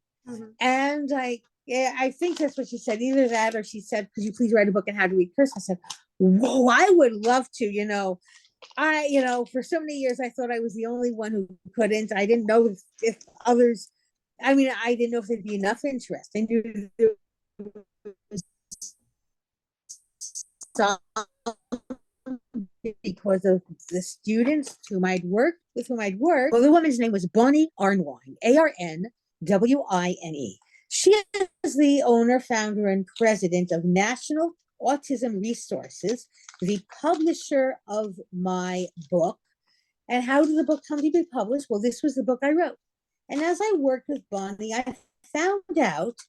B: And I think that's what she said. Either that, or she said, "Could you please write a book on how to read cursive?" I said, "Whoa, I would love to." For so many years I thought I was the only one who couldn't. I didn't know if others. I didn't know if there'd be enough interest. I knew there was some, because of the students with whom I'd worked. Well, the woman's name was Bonnie Arnwine, Wine. She is the owner, founder, and president of National Autism Resources, the publisher of my book. And how did the book come to be published? Well, this was the book I wrote. And as I worked with Bonnie, I found out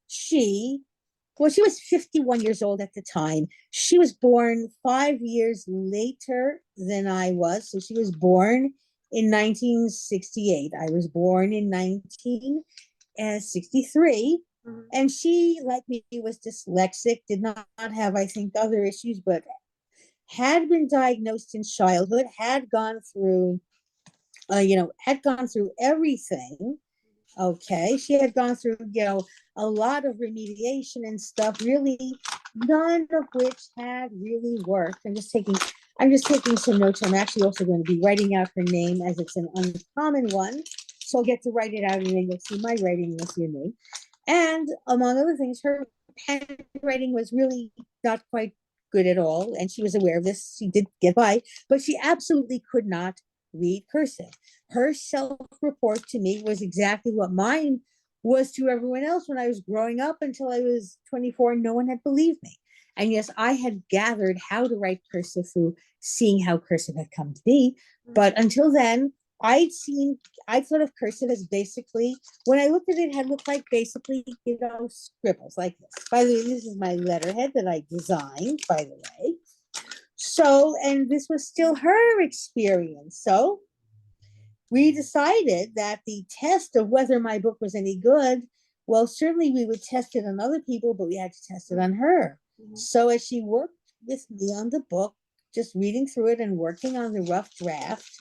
B: she was 51 years old at the time. She was born 5 years later than I was. So she was born in 1968. I was born in 1963.
A: Mhm.
B: And she, like me, was dyslexic, did not have, I think, other issues, but had been diagnosed in childhood, had gone through, had gone through everything. Okay, she had gone through, a lot of remediation and stuff, really, none of which had really worked. I'm just taking some notes. I'm actually also going to be writing out her name, as it's an uncommon one. So I'll get to write it out, and then you'll see my writing, you'll see your name. And among other things, her handwriting was really not quite good at all. And she was aware of this. She did get by, but she absolutely could not read cursive. Her self-report to me was exactly what mine was to everyone else when I was growing up until I was 24, and no one had believed me. And yes, I had gathered how to write cursive through seeing how cursive had come to be. But until then, I thought of cursive as basically, when I looked at it, it had looked like basically, scribbles like this. By the way, this is my letterhead that I designed, by the way. So, and this was still her experience. So we decided that the test of whether my book was any good, well, certainly we would test it on other people, but we had to test it on her. Mm-hmm. So as she worked with me on the book, just reading through it and working on the rough draft,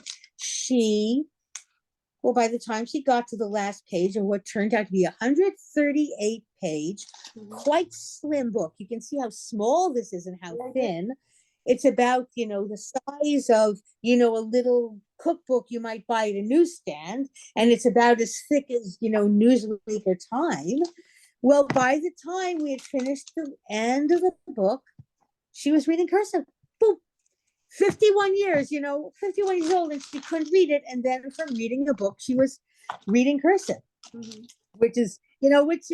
B: by the time she got to the last page of what turned out to be a 138 page, quite slim book. You can see how small this is and how thin. It's about, the size of, a little cookbook you might buy at a newsstand. And it's about as thick as, Newsweek or Time. Well, by the time we had finished the end of the book, she was reading cursive. Boom. 51 years, 51 years old, and she couldn't read it. And then from reading a book, she was reading cursive, which is, which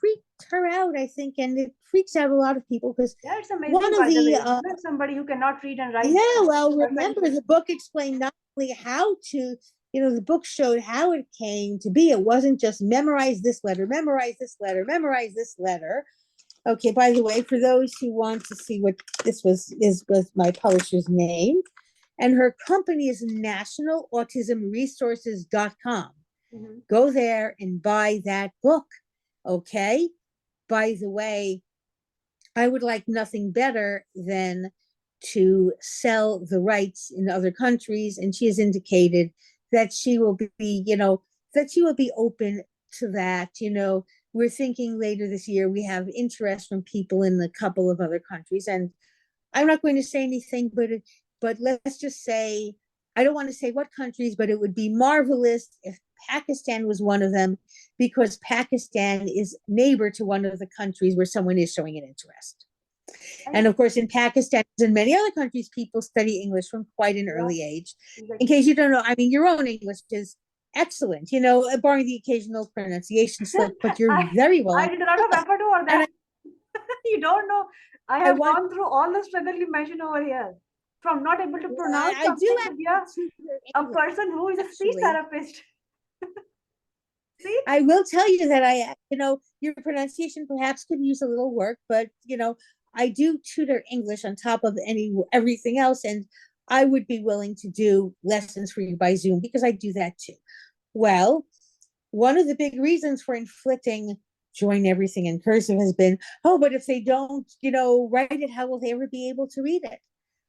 B: freaked her out, I think. And it freaks out a lot of people because
A: it's amazing. One of the somebody who cannot read and write.
B: Yeah, well, remember the book explained not only how to, the book showed how it came to be. It wasn't just memorize this letter, memorize this letter, memorize this letter. Okay, by the way, for those who want to see what this was my publisher's name, and her company is National Autism Resources.com. Mm-hmm. Go there and buy that book. Okay. By the way, I would like nothing better than to sell the rights in other countries, and she has indicated that she will be, that she will be open to that. We're thinking later this year, we have interest from people in a couple of other countries. And I'm not going to say anything, but let's just say, I don't want to say what countries, but it would be marvelous if Pakistan was one of them, because Pakistan is neighbor to one of the countries where someone is showing an interest. And of course, in Pakistan and many other countries, people study English from quite an early age. In case you don't know, I mean, your own English is excellent, barring the occasional pronunciation slip, but you're very well.
A: I did a lot of effort over that. You don't know. I have gone through all the struggle you mentioned over here. From not able to pronounce
B: I do
A: to be a person who is a speech therapist.
B: I will tell you that your pronunciation perhaps could use a little work, but I do tutor English on top of everything else, and I would be willing to do lessons for you by Zoom because I do that too. Well, one of the big reasons for inflicting join everything in cursive has been, but if they don't, write it, how will they ever be able to read it?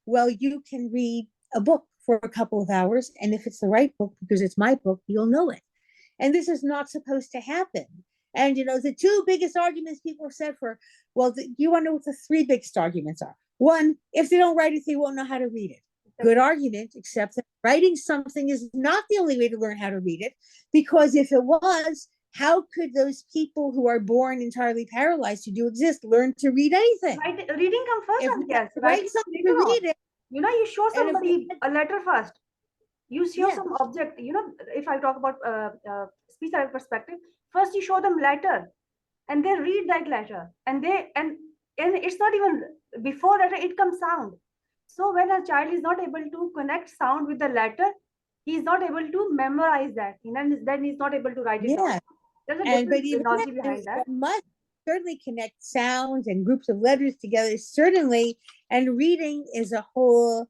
B: Well, you can read a book for a couple of hours, and if it's the right book, because it's my book, you'll know it. And this is not supposed to happen. And, the two biggest arguments people have said you want to know what the three biggest arguments are. One, if they don't write it, they won't know how to read it. Good argument, except that writing something is not the only way to learn how to read it, because if it was, how could those people who are born entirely paralyzed, who do exist, learn to read anything?
A: Reading comes first, yes.
B: Write something to read it.
A: You show somebody a letter first. You show some object. If I talk about speech therapy perspective, first you show them letter, and they read that letter, and it's not even before letter it comes sound. So when a child is not able to connect sound with the letter, he is not able to memorize that, and then he's not able to write it down.
B: Yeah.
A: There's a
B: And but
A: different
B: even
A: technology
B: then,
A: behind that.
B: one must certainly connect sounds and groups of letters together, certainly. And reading is a whole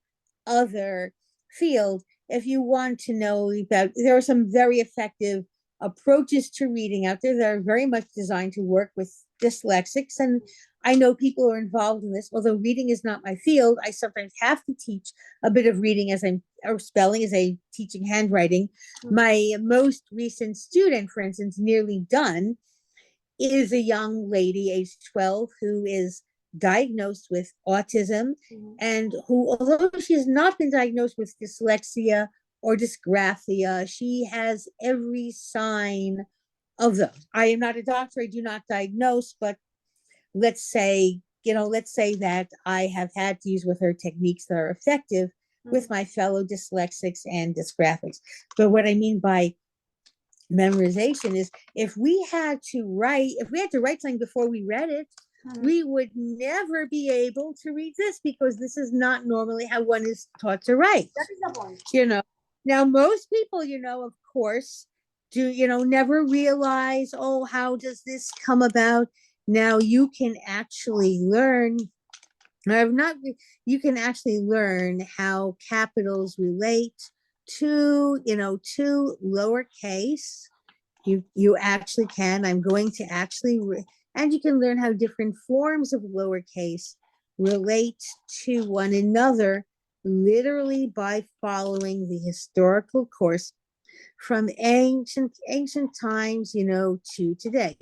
B: other field. If you want to know about, there are some very effective approaches to reading out there that are very much designed to work with dyslexics. And I know people are involved in this. Although reading is not my field, I sometimes have to teach a bit of reading as I'm, or spelling as I'm teaching handwriting. My most recent student, for instance, nearly done, is a young lady, age 12, who is diagnosed with autism, and who, although she has not been diagnosed with dyslexia or dysgraphia, she has every sign of those. I am not a doctor, I do not diagnose, but let's say, let's say that I have had to use with her techniques that are effective with my fellow dyslexics and dysgraphics. But what I mean by memorization is, if we had to write something before we read it, we would never be able to read this, because this is not normally how one is taught to write.
A: That is the point.
B: Now most people, of course, do, never realize, oh, how does this come about? Now you can actually learn, you can actually learn how capitals relate to, to lowercase. You actually can. I'm going to actually, and you can learn how different forms of lowercase relate to one another, literally by following the historical course from ancient times, to today.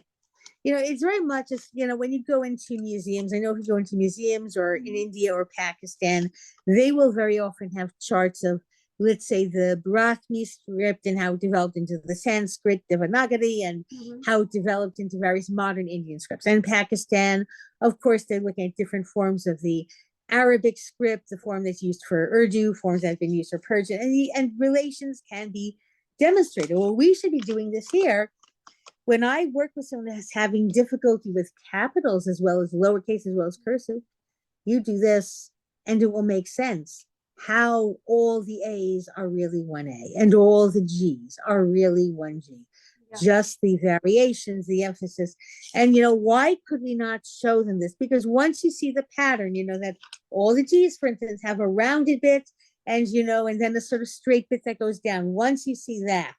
B: It's very much as, when you go into museums, I know if you go into museums or in India or Pakistan, they will very often have charts of, let's say, the Brahmi script and how it developed into the Sanskrit Devanagari, and how it developed into various modern Indian scripts. And in Pakistan, of course, they're looking at different forms of the Arabic script, the form that's used for Urdu, forms that have been used for Persian, and relations can be demonstrated. Well, we should be doing this here. When I work with someone that's having difficulty with capitals as well as lowercase as well as cursive, you do this and it will make sense how all the A's are really one A and all the G's are really one G. Yeah. Just the variations, the emphasis. And, why could we not show them this? Because once you see the pattern, that all the G's, for instance, have a rounded bit and, and then a sort of straight bit that goes down. Once you see that,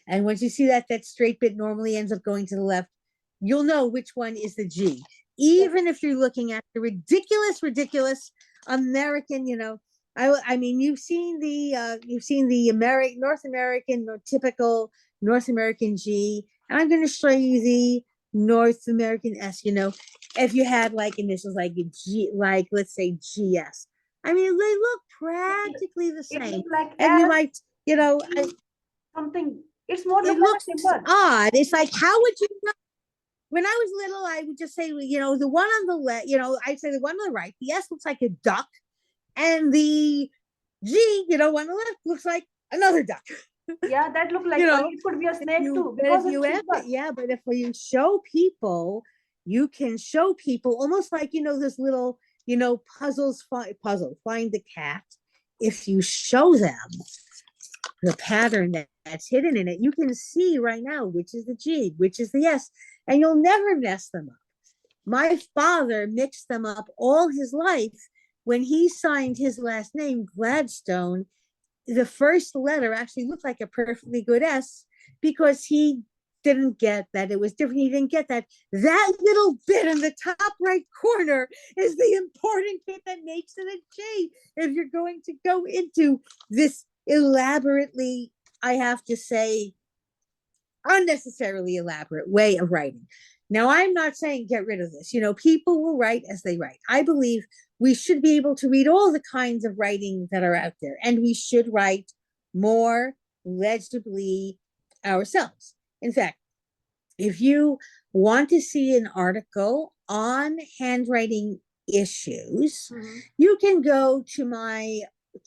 B: and once you see that straight bit normally ends up going to the left, you'll know which one is the G. Even if you're looking at the ridiculous American, I mean, you've seen the North American, or typical North American G, and I'm going to show you the North American S. If you had like initials like a G, like let's say GS, I mean, they look practically the same.
A: Like
B: and you might,
A: something. It's more.
B: It looks odd. It's like, how would you know? When I was little, I would just say, the one on the left, I'd say the one on the right, the S looks like a duck, and the G, on the left looks like another duck.
A: Yeah, that looked like it could be a snake too. Because
B: but if you show people, you can show people almost like, this little, puzzle, find the cat. If you show them the pattern that's hidden in it, you can see right now which is the G, which is the S, and you'll never mess them up. My father mixed them up all his life. When he signed his last name, Gladstone, the first letter actually looked like a perfectly good S, because he didn't get that it was different. He didn't get that little bit in the top right corner is the important bit that makes it a G. If you're going to go into this elaborately, I have to say, unnecessarily elaborate way of writing. Now, I'm not saying get rid of this. People will write as they write. I believe we should be able to read all the kinds of writing that are out there, and we should write more legibly ourselves. In fact, if you want to see an article on handwriting issues, you can go to my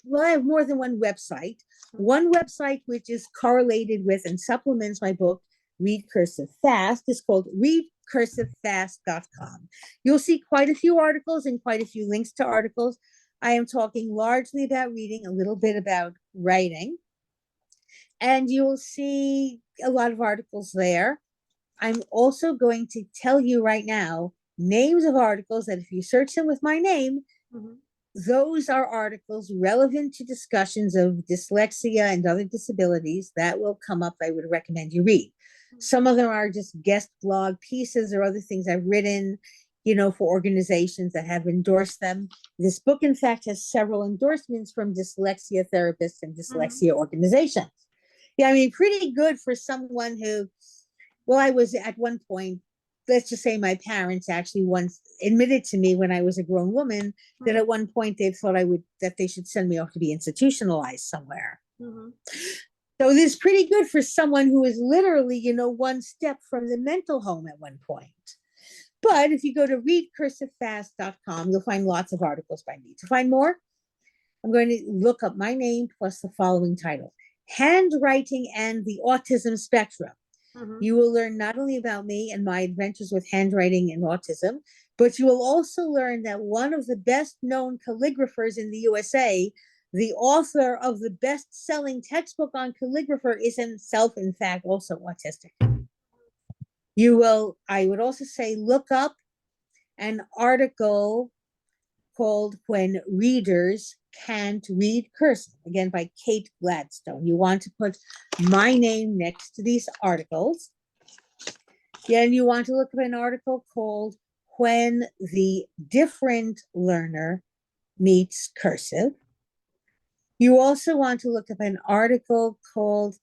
B: well, I have more than one website. One website which is correlated with and supplements my book, Read Cursive Fast, is called readcursivefast.com. You'll see quite a few articles and quite a few links to articles. I am talking largely about reading, a little bit about writing, and you'll see a lot of articles there. I'm also going to tell you right now names of articles that if you search them with my name, those are articles relevant to discussions of dyslexia and other disabilities that will come up. I would recommend you read. Some of them are just guest blog pieces or other things I've written, for organizations that have endorsed them. This book, in fact, has several endorsements from dyslexia therapists and dyslexia organizations. Yeah, I mean, pretty good for someone who, well, I was at one point, let's just say my parents actually once admitted to me when I was a grown woman that at one point they thought that they should send me off to be institutionalized somewhere. So this is pretty good for someone who is literally, one step from the mental home at one point. But if you go to readcursivefast.com, you'll find lots of articles by me. To find more, I'm going to look up my name plus the following title: Handwriting and the Autism Spectrum. You will learn not only about me and my adventures with handwriting and autism, but you will also learn that one of the best known calligraphers in the USA, the author of the best-selling textbook on calligrapher, is himself, in fact, also autistic. I would also say, look up an article called When Readers Can't Read Cursive, again by Kate Gladstone. You want to put my name next to these articles. And you want to look up an article called When the Different Learner Meets Cursive. You also want to look up an article called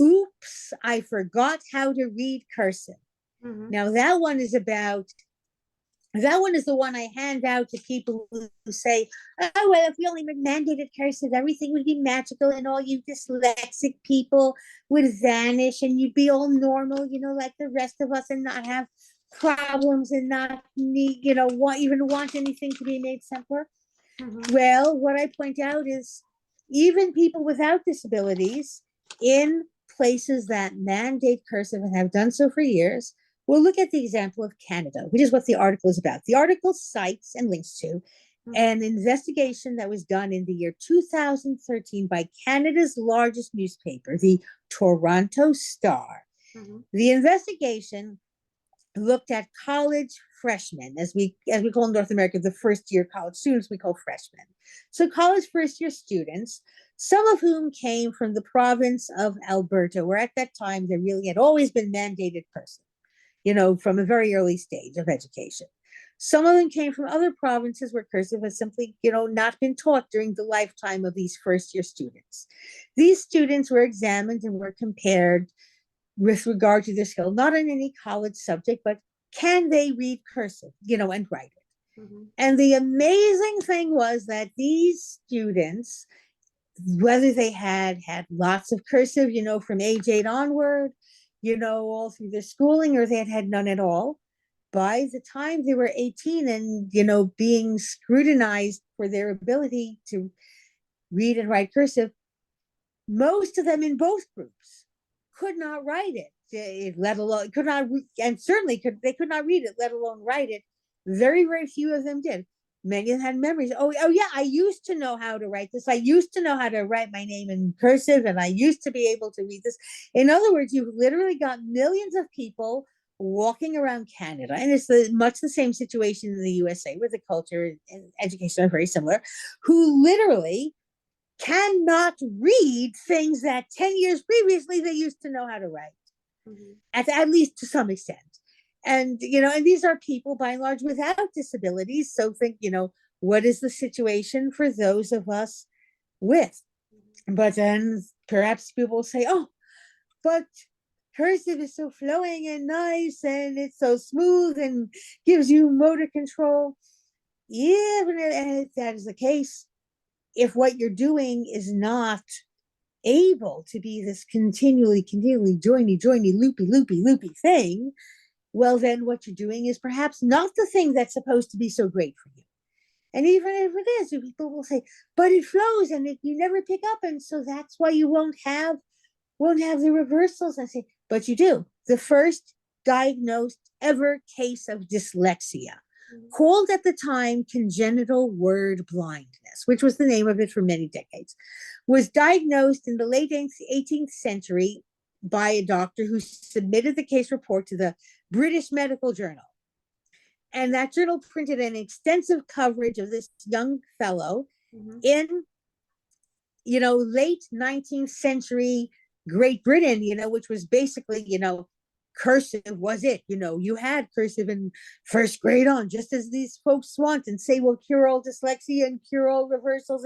B: Oops, I Forgot How to Read Cursive. Now that one is the one I hand out to people who say, oh, well, if we only mandated cursive, everything would be magical and all you dyslexic people would vanish and you'd be all normal, like the rest of us, and not have problems and not need, even want anything to be made simpler. Well, what I point out is even people without disabilities in places that mandate cursive and have done so for years, we'll look at the example of Canada, which is what the article is about. The article cites and links to an investigation that was done in the year 2013 by Canada's largest newspaper, the Toronto Star. The investigation looked at college freshmen, as we call in North America, the first-year college students we call freshmen. So college first-year students, some of whom came from the province of Alberta, where at that time there really had always been mandated cursive, from a very early stage of education. Some of them came from other provinces where cursive has simply, not been taught during the lifetime of these first-year students. These students were examined and were compared with regard to their skill, not in any college subject, but can they read cursive, and write it. And the amazing thing was that these students, whether they had lots of cursive, from age 8 onward, all through their schooling, or they had none at all, by the time they were 18 and, being scrutinized for their ability to read and write cursive, most of them in both groups could not write it, let alone could not, and certainly they could not read it, let alone write it. Very, very few of them did. Many of them had memories. Oh yeah, I used to know how to write this. I used to know how to write my name in cursive, and I used to be able to read this. In other words, you've literally got millions of people walking around Canada, and it's much the same situation in the USA, where the culture and education are very similar, who literally cannot read things that 10 years previously they used to know how to write, at least to some extent. And, and these are people by and large without disabilities. So think, what is the situation for those of us with? But then perhaps people will say, oh, but cursive is so flowing and nice and it's so smooth and gives you motor control. Even if that is the case, if what you're doing is not able to be this continually joiny, loopy thing, well, then what you're doing is perhaps not the thing that's supposed to be so great for you. And even if it is, people will say, but it flows and you never pick up. And so that's why you won't have the reversals. I say, but you do. The first diagnosed ever case of dyslexia, called at the time congenital word blindness, which was the name of it for many decades, was diagnosed in the late 18th century by a doctor who submitted the case report to the British Medical Journal. And that journal printed an extensive coverage of this young fellow in, late 19th century Great Britain, which was basically, cursive was it. You had cursive in first grade on, just as these folks want and say, well, cure all dyslexia and cure all reversals